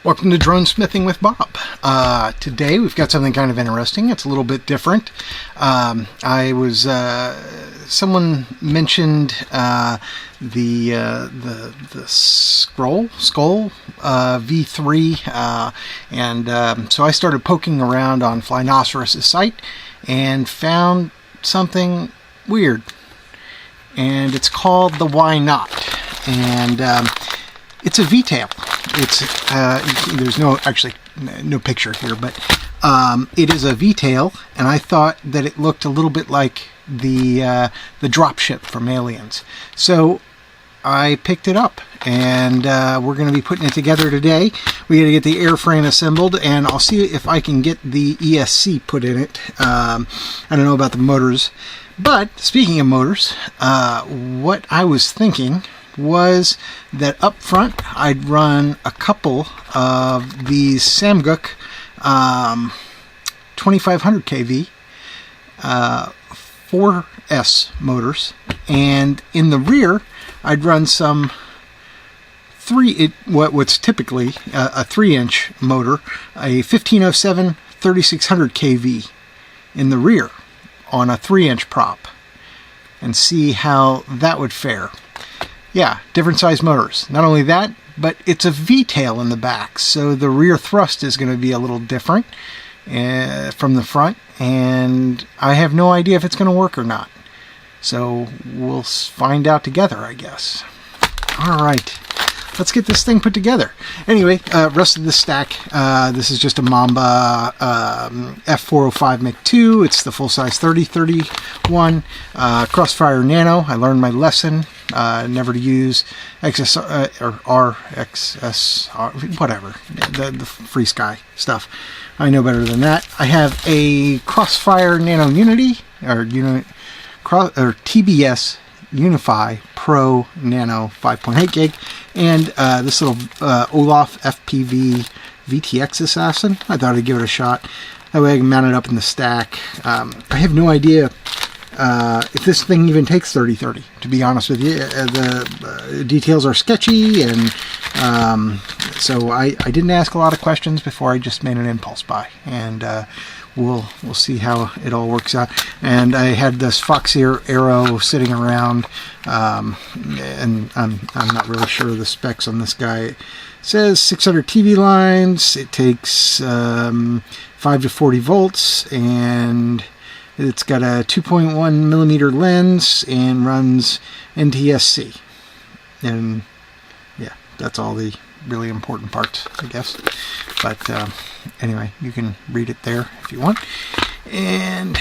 Welcome to Drone Smithing with Bob. Today we've got something kind of interesting. It's a little bit different. Someone mentioned the Skull V3, so I started poking around on Flynoceros' site and found something weird. And it's called the Why Not. And it's a V-tail. It's there's no picture here, but it is a V-tail, and I thought that it looked a little bit like the dropship from Aliens. So I picked it up, and we're going to be putting it together today. We got to get the airframe assembled, and I'll see if I can get the ESC put in it. I don't know about the motors, but speaking of motors, what I was thinking was that up front I'd run a couple of these Samguk 2500 kV 4S motors, and in the rear I'd run some what's typically a 3-inch motor, a 1507 3600 kV in the rear on a 3-inch prop, and see how that would fare. Yeah, different size motors. Not only that, but it's a V-tail in the back, so the rear thrust is going to be a little different from the front, and I have no idea if it's going to work or not. So we'll find out together, I guess. All right, let's get this thing put together. Anyway, rest of the stack. This is just a Mamba F405 MiG-2. It's the full-size 3031 Crossfire Nano. I learned my lesson. Never to use XSR or RXSR, whatever, the Free Sky stuff. I know better than that. I have a Crossfire Nano Unity, or TBS Unify Pro Nano 5.8 gig, and this little Olaf FPV VTX Assassin. I thought I'd give it a shot. That way I can mount it up in the stack. I have no idea if this thing even takes 3030, to be honest with you. The details are sketchy, and so I didn't ask a lot of questions before I just made an impulse buy, and we'll see how it all works out. And I had this Foxeer Arrow sitting around, and I'm not really sure of the specs on this guy. It says 600 TV lines, it takes 5 to 40 volts, and it's got a 2.1 millimeter lens and runs NTSC. And yeah, that's all the really important parts, I guess. But anyway, you can read it there if you want. And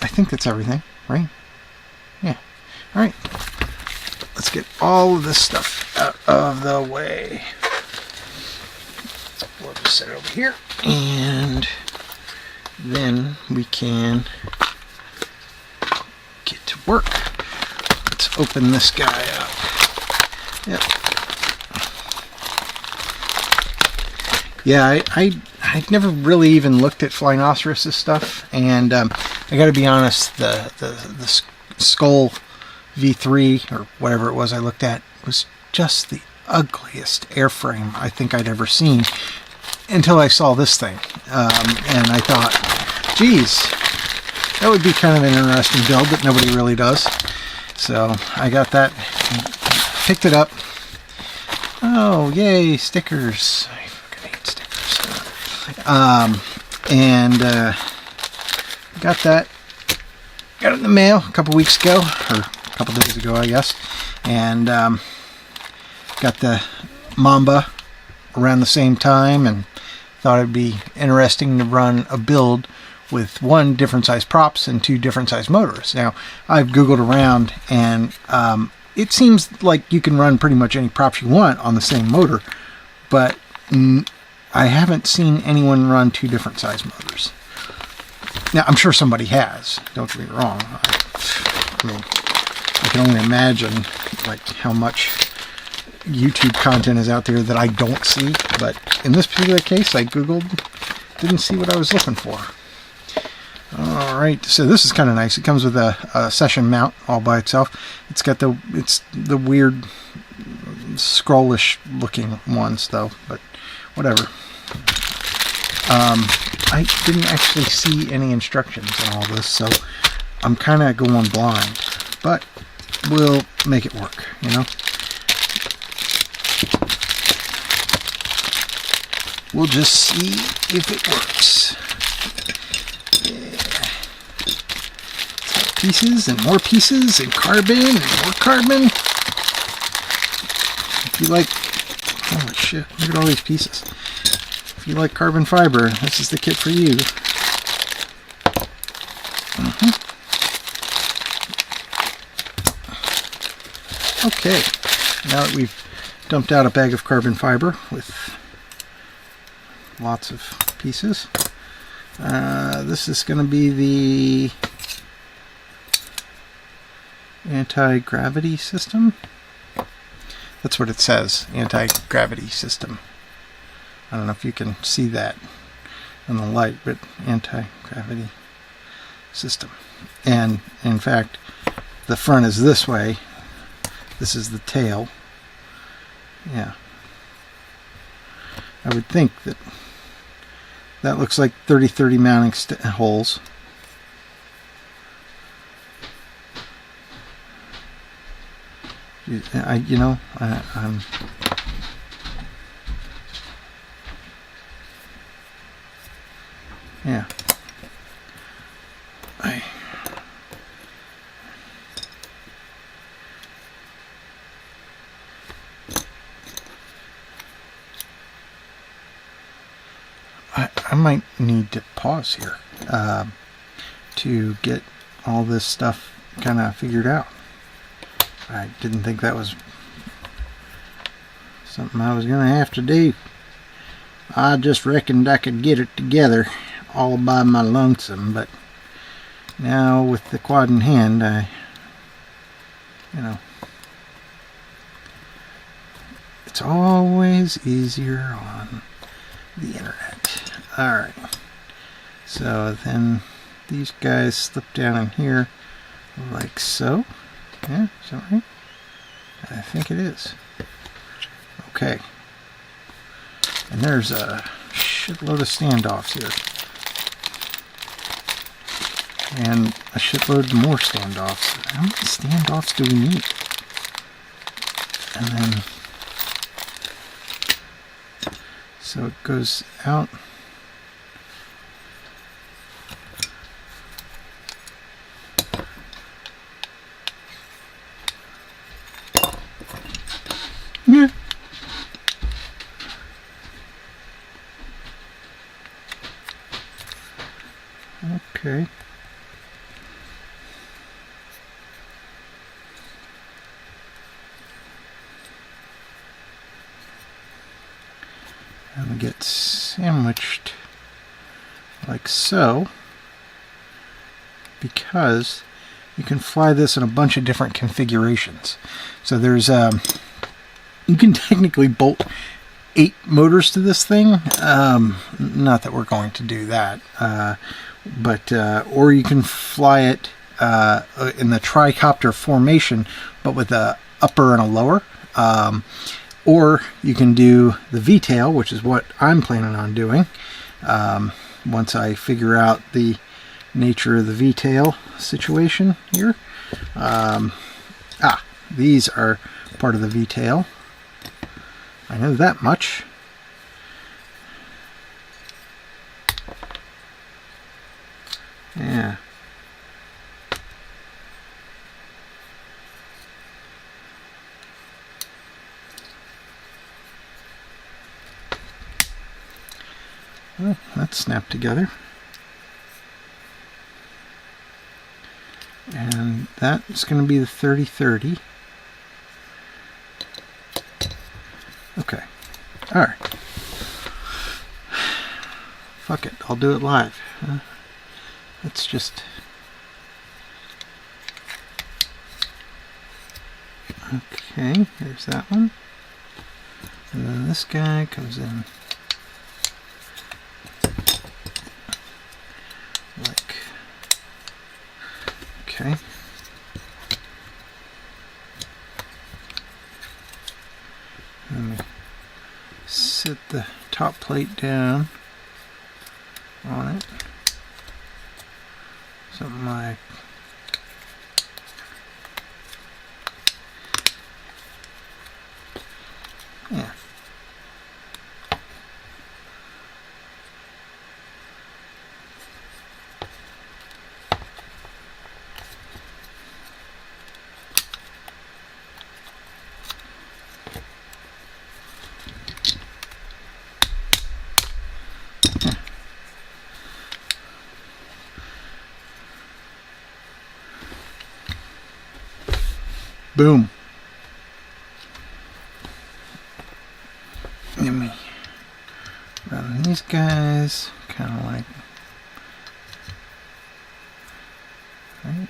I think that's everything, right? Yeah. All right. Let's get all of this stuff out of the way. We'll just set it over here, and then we can get to work. Let's open this guy up. Yep. Yeah, I'd never really even looked at Flynoceros' stuff, and I got to be honest, the Skull V3 or whatever it was I looked at was just the ugliest airframe I think I'd ever seen, until I saw this thing, and I thought, geez, that would be kind of an interesting build that nobody really does. So I got that, picked it up. Oh, yay, stickers. I fucking hate stickers. And got that. Got it in the mail a couple weeks ago, or a couple days ago, I guess. And got the Mamba around the same time, and thought it'd be interesting to run a build with 1 different size props and 2 different size motors. Now, I've Googled around, and it seems like you can run pretty much any props you want on the same motor, but I haven't seen anyone run 2 different size motors. Now, I'm sure somebody has, don't get me wrong. I mean, I can only imagine like how much YouTube content is out there that I don't see, but in this particular case I googled, didn't see what I was looking for. Alright, so this is kind of nice. It comes with a session mount all by itself. It's got the weird scrollish looking ones though, but whatever. I didn't actually see any instructions on all this, so I'm kind of going blind, but we'll make it work, you know. We'll just see if it works. Yeah. Pieces and more pieces and carbon and more carbon. If you like, holy shit, look at all these pieces. If you like carbon fiber, this is the kit for you. Okay, now that we've dumped out a bag of carbon fiber with lots of pieces, this is going to be the anti-gravity system. That's what it says, anti-gravity system. I don't know if you can see that in the light, but anti-gravity system. And in fact, the front is this way. This is the tail. Yeah. I would think that that looks like 30-30 mounting holes. I'm yeah. I might need to pause here to get all this stuff kind of figured out. I didn't think that was something I was going to have to do. I just reckoned I could get it together all by my lonesome, but now with the quad in hand, it's always easier on the internet. Alright, so then these guys slip down in here like so. Yeah, is that right? I think it is. Okay. And there's a shitload of standoffs here. And a shitload more standoffs. How many standoffs do we need? And then so it goes out. Yeah. Okay. And we get sandwiched like so, because you can fly this in a bunch of different configurations. So there's you can technically bolt 8 motors to this thing. Not that we're going to do that, but or you can fly it in the tricopter formation, but with a upper and a lower. Or you can do the V-tail, which is what I'm planning on doing once I figure out the nature of the V-tail situation here. These are part of the V-tail. I know that much. Yeah. Well, that's snapped together. And that's going to be the 30-30. Okay. Alright. Fuck it. I'll do it live. Let's just... Okay, there's that one. And then this guy comes in like... Okay. the top plate down on it. Something like yeah. Boom. Let me run these guys kind of like right,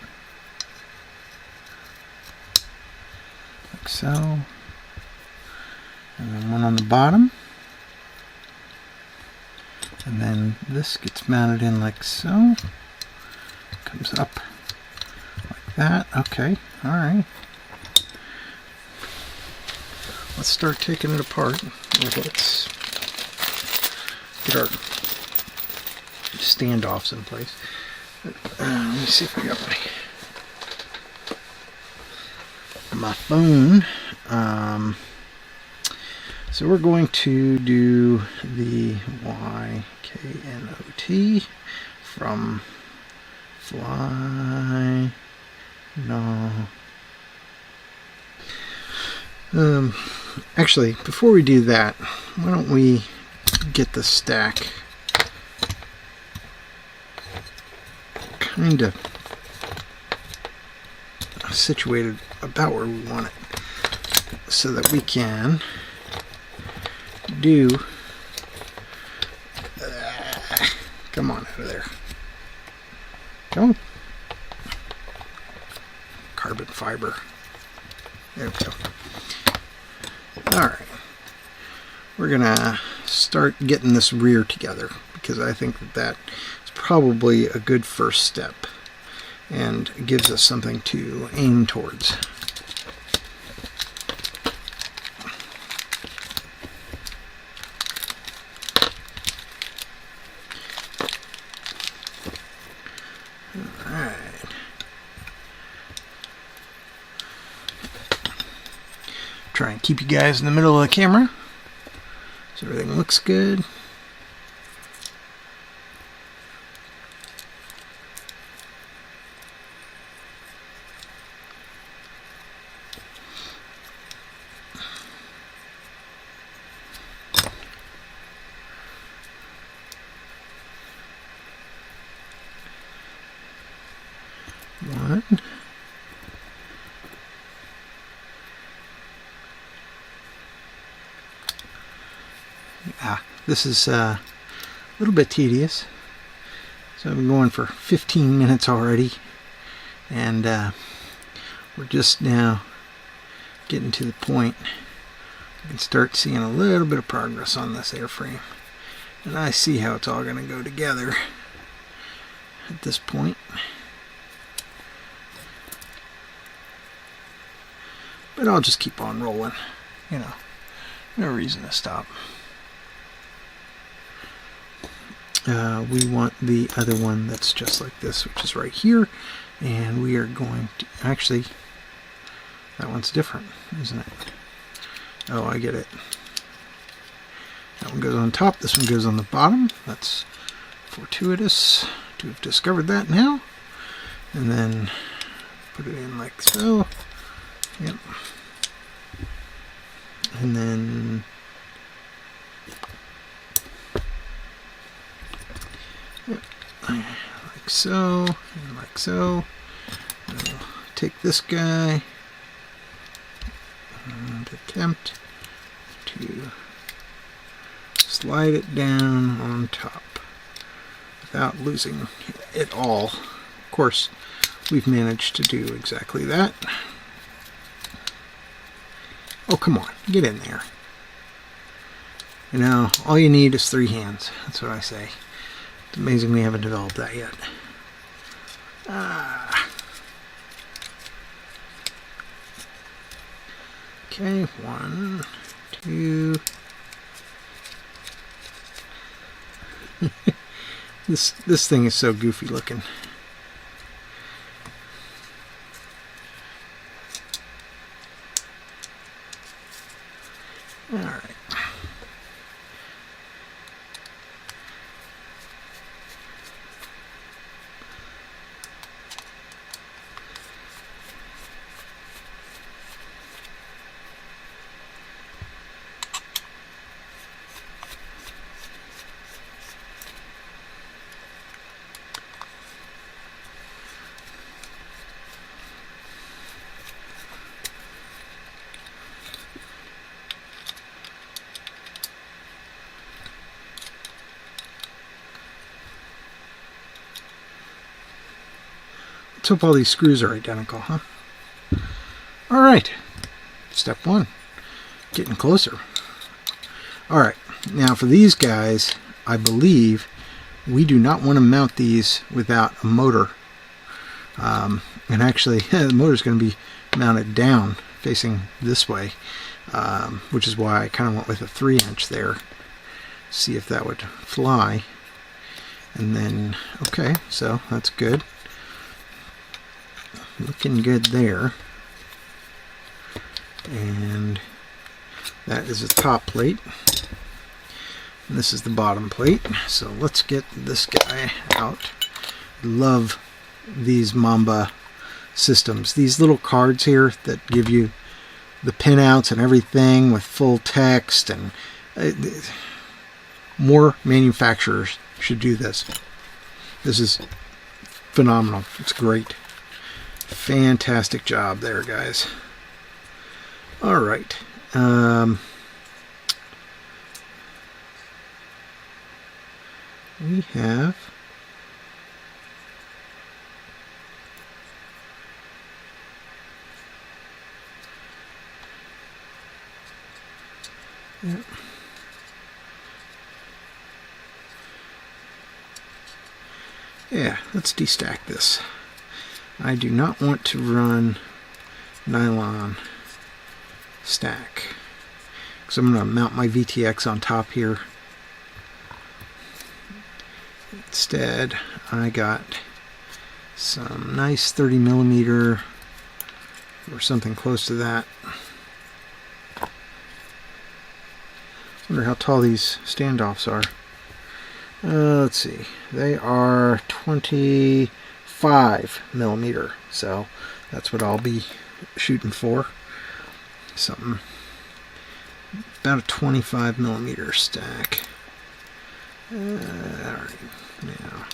like so, and then one on the bottom, and then this gets mounted in like so, comes up like that. Okay, all right. Let's start taking it apart. Let's get our standoffs in place. Let me see if I got my phone. So we're going to do the YKNOT from Fly. No. Actually, before we do that, why don't we get the stack kind of situated about where we want it so that we can do come on out of there. Come on. Carbon fiber. There we go. Alright, we're gonna start getting this rear together because I think that is probably a good first step and gives us something to aim towards. Alright. Try and keep you guys in the middle of the camera so everything looks good. One. This is a little bit tedious. So I've been going for 15 minutes already, and we're just now getting to the point we can start seeing a little bit of progress on this airframe, and I see how it's all going to go together at this point. But I'll just keep on rolling, you know, no reason to stop. We want the other one that's just like this, which is right here, and we are going to, actually, that one's different, isn't it? Oh, I get it. That one goes on top, this one goes on the bottom. That's fortuitous to have discovered that now. And then put it in like so. Yep. And then like so, and like so. And we'll take this guy and attempt to slide it down on top without losing it all. Of course, we've managed to do exactly that. Oh, come on, get in there. You know, all you need is 3 hands. That's what I say. It's amazing we haven't developed that yet. Okay, 1, 2, This thing is so goofy looking. All right. Let's hope all these screws are identical, huh? All right. Step one. Getting closer. All right. Now for these guys, I believe we do not want to mount these without a motor. And actually, the motor is going to be mounted down, facing this way, which is why I kind of went with a 3-inch there. See if that would fly. And then, okay, so that's good. Looking good there. And that is the top plate. And this is the bottom plate. So let's get this guy out. Love these Mamba systems. These little cards here that give you the pinouts and everything with full text, and more manufacturers should do this. This is phenomenal. It's great. Fantastic job there, guys. All right. We have yeah, let's destack this. I do not want to run nylon stack, because I'm going to mount my VTX on top here. Instead, I got some nice 30mm or something close to that. Wonder how tall these standoffs are. Let's see. They are 25mm, so that's what I'll be shooting for. Something about a 25mm stack. Alright, now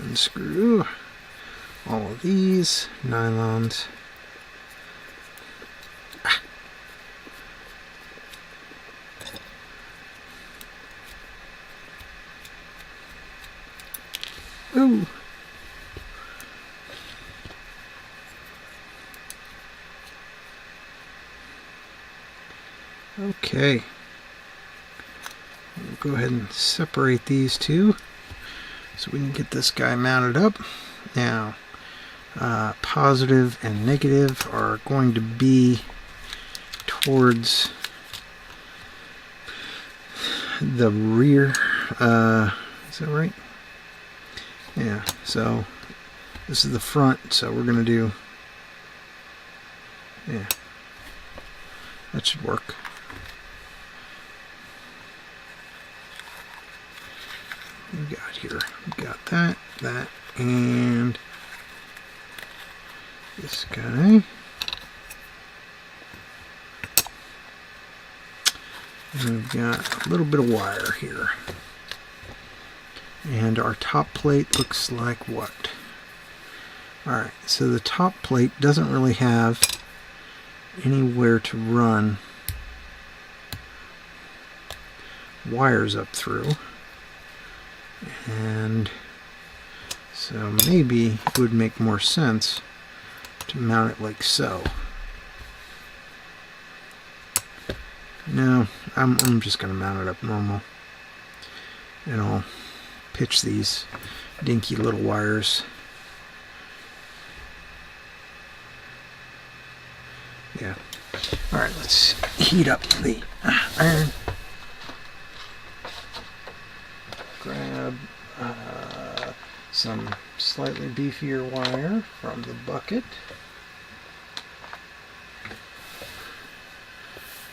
unscrew all of these nylons. Ooh. Okay. We'll go ahead and separate these two so we can get this guy mounted up. Now, positive and negative are going to be towards the rear. Is that right? Yeah, so this is the front, so we're going to do, yeah, that should work. We got here, we got that, and this guy. And we've got a little bit of wire here. And our top plate looks like what? Alright, so the top plate doesn't really have anywhere to run wires up through. And so maybe it would make more sense to mount it like so. No, I'm just going to mount it up normal. And I'll pitch these dinky little wires. Yeah. Alright, let's heat up the iron. grab some slightly beefier wire from the bucket.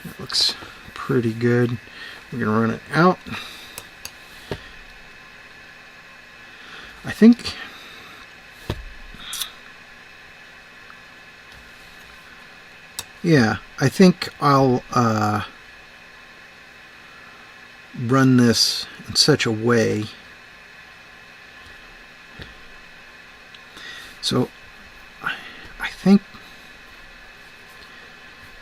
It looks pretty good. We're going to run it out. I think I'll run this in such a way so I think,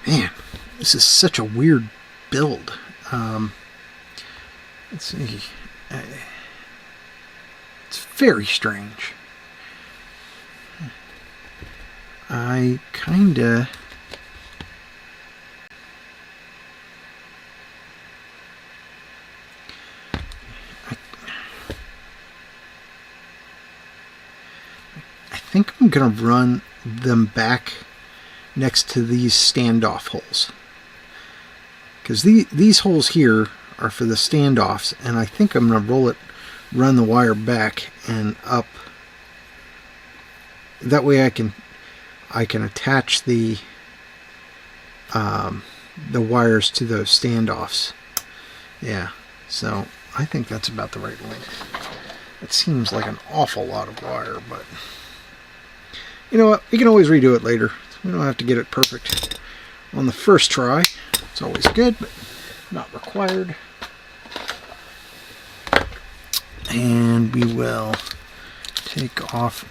man, this is such a weird build. Let's see. It's very strange. I kinda I think I'm gonna run them back next to these standoff holes, because these holes here are for the standoffs, and I think I'm gonna run the wire back and up. That way I can attach the wires to those standoffs. Yeah, so I think that's about the right length. It seems like an awful lot of wire, but you know what? We can always redo it later. We don't have to get it perfect on the first try. It's always good, but not required. And we will take off.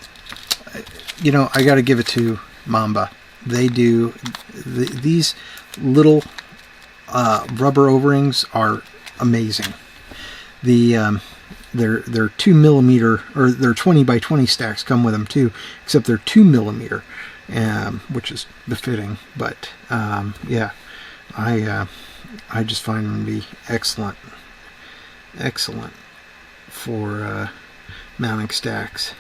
You know, I got to give it to Mamba. They do these little rubber O-rings are amazing. They're 2mm, or they're 20 by 20 stacks come with them too, except they're 2mm, which is befitting. But yeah, I just find them to be excellent for mounting stacks.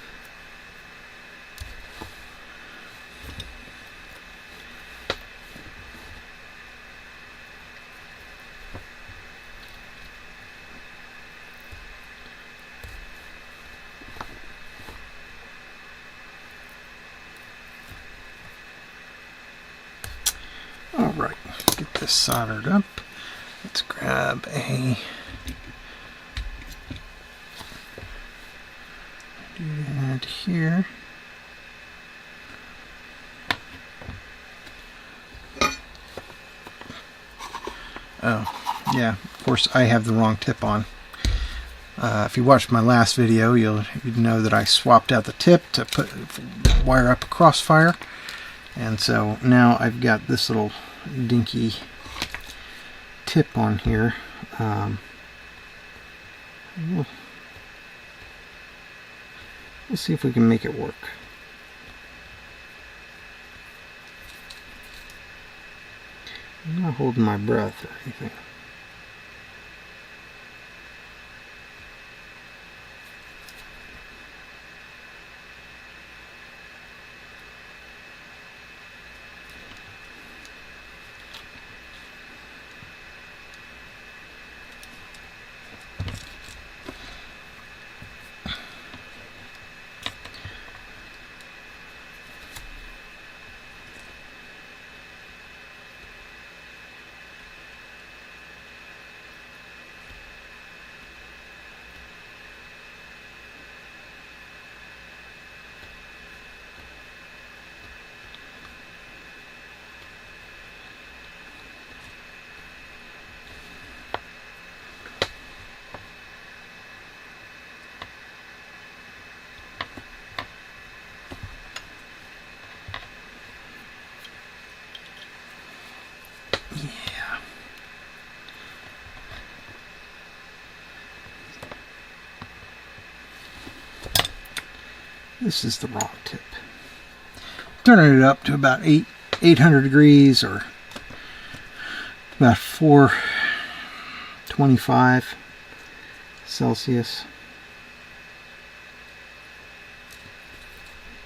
All right, get this soldered up. Let's grab a doodad here. Oh, yeah, of course I have the wrong tip on. If you watched my last video, you'd know that I swapped out the tip to wire up a crossfire. And so now I've got this little dinky tip on here. We'll see if we can make it work. I'm not holding my breath or anything. This is the wrong tip. Turning it up to about 800 degrees, or about 425 Celsius.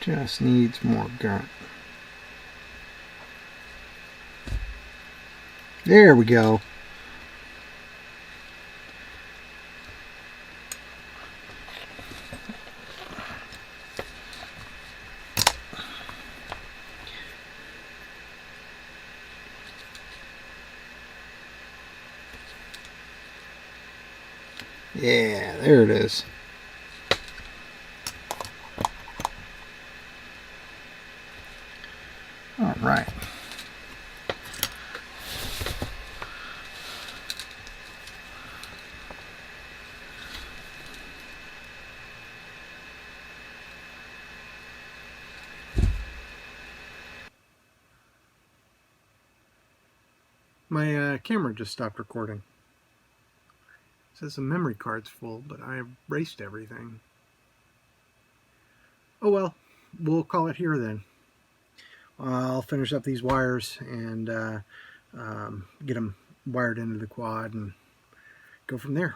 Just needs more grunt. There we go. Yeah, there it is. All right. My camera just stopped recording. It says the memory card's full, but I erased everything. Oh well, we'll call it here then. I'll finish up these wires and get them wired into the quad and go from there.